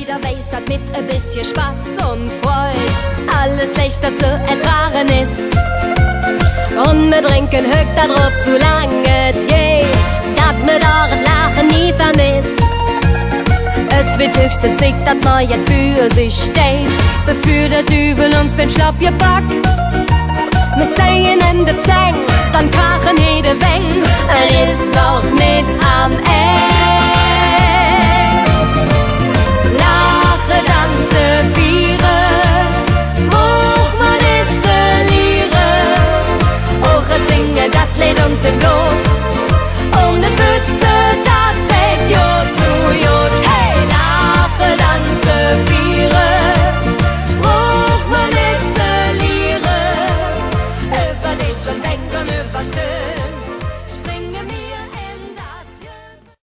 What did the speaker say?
jeder weiß, dass mit ein bisschen Spaß und Freude alles leichter zu ertragen ist. Und wir trinken höch da drauf, solange es geht, dass wir das Lachen nie vermisst. Es wird höchste Zeit, dass man jetzt für sich steht, bevor der Dübel uns beim Schlapp gepackt. Mit Zehen in der Zähne, dann krachen jede Weng. Es ist doch nicht am Ende.